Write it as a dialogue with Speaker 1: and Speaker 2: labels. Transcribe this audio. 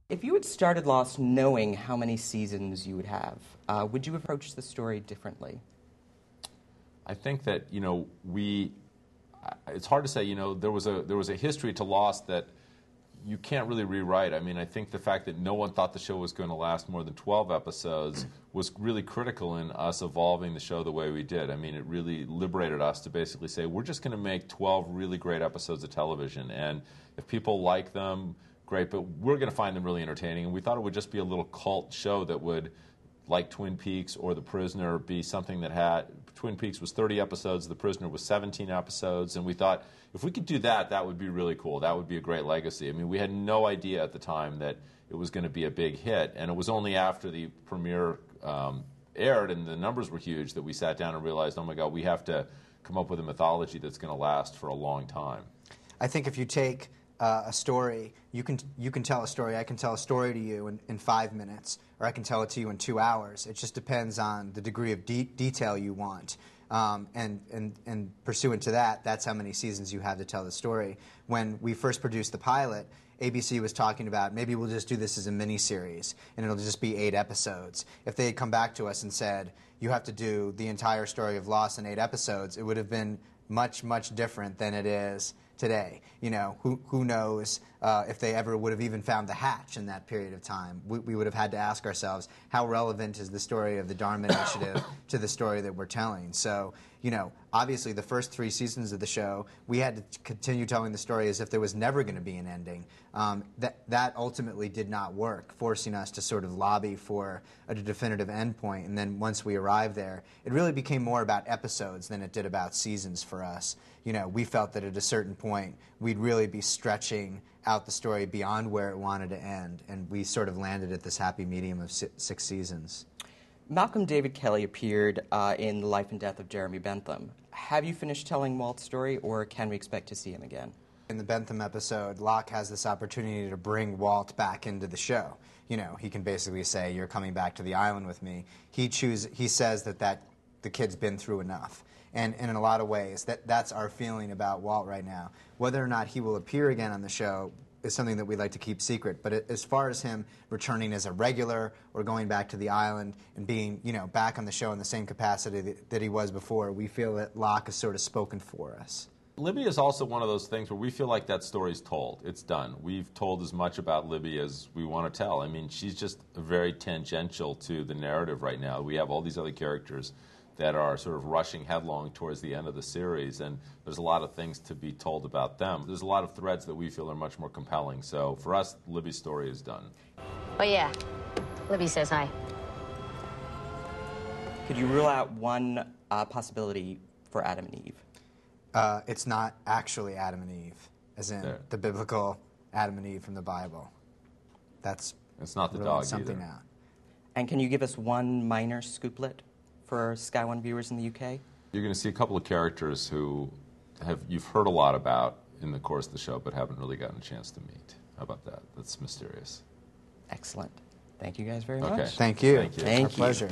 Speaker 1: If you had started Lost knowing how many seasons you would have, would you approach the story differently?
Speaker 2: I think that, it's hard to say, there was a history to Lost that you can't really rewrite. I mean, I think the fact that no one thought the show was going to last more than 12 episodes was really critical in us evolving the show the way we did. I mean, it really liberated us to basically say, we're just going to make 12 really great episodes of television, and if people like them, great, but we're going to find them really entertaining. And we thought it would just be a little cult show that would, like Twin Peaks or The Prisoner, be something that had... Twin Peaks was 30 episodes, The Prisoner was 17 episodes, and we thought if we could do that, that would be really cool. That would be a great legacy. I mean, we had no idea at the time that it was going to be a big hit, and it was only after the premiere aired and the numbers were huge that we sat down and realized, oh my God, we have to come up with a mythology that's going to last for a long time.
Speaker 3: I think if you take a story, you can tell a story. I can tell a story to you in 5 minutes, or I can tell it to you in 2 hours. It just depends on the degree of detail you want. And pursuant to that, that's how many seasons you have to tell the story. When we first produced the pilot, ABC was talking about maybe we'll just do this as a mini-series, and it'll just be 8 episodes. If they had come back to us and said, you have to do the entire story of Lost in 8 episodes, it would have been much, much different than it is today. Who knows if they ever would have even found the hatch in that period of time. We would have had to ask ourselves, how relevant is the story of the Dharma Initiative to the story that we're telling? So, obviously the first 3 seasons of the show, we had to continue telling the story as if there was never going to be an ending. That ultimately did not work, forcing us to sort of lobby for a definitive endpoint. And then once we arrived there, it really became more about episodes than it did about seasons for us. We felt that at a certain point, we'd really be stretching out the story beyond where it wanted to end, and we sort of landed at this happy medium of 6 seasons.
Speaker 1: Malcolm David Kelly appeared in The Life and Death of Jeremy Bentham. Have you finished telling Walt's story, or can we expect to see him again?
Speaker 3: In the Bentham episode, Locke has this opportunity to bring Walt back into the show. He can basically say, you're coming back to the island with me. He says that the kid's been through enough. And in a lot of ways, that's our feeling about Walt right now. Whether or not he will appear again on the show is something that we'd like to keep secret. But as far as him returning as a regular or going back to the island and being, back on the show in the same capacity that he was before, we feel that Locke has sort of spoken for us.
Speaker 2: Libby is also one of those things where we feel like that story's told. It's done. We've told as much about Libby as we want to tell. I mean, she's just very tangential to the narrative right now. We have all these other characters that are sort of rushing headlong towards the end of the series, and there's a lot of things to be told about them. There's a lot of threads that we feel are much more compelling. So for us, Libby's story is done.
Speaker 4: Oh, yeah. Libby says hi.
Speaker 1: Could you rule out one possibility for Adam and Eve?
Speaker 3: It's not actually Adam and Eve, as in the biblical Adam and Eve from the Bible. It's
Speaker 2: not the dog
Speaker 3: something
Speaker 2: either.
Speaker 3: out.
Speaker 1: And can you give us one minor scooplet for Sky One viewers in the UK?
Speaker 2: You're going to see a couple of characters who you've heard a lot about in the course of the show, but haven't really gotten a chance to meet. How about that? That's mysterious.
Speaker 1: Excellent. Thank you guys very much.
Speaker 3: Thank you.
Speaker 2: Thank you.
Speaker 1: Thank
Speaker 3: Our
Speaker 1: you.
Speaker 3: pleasure.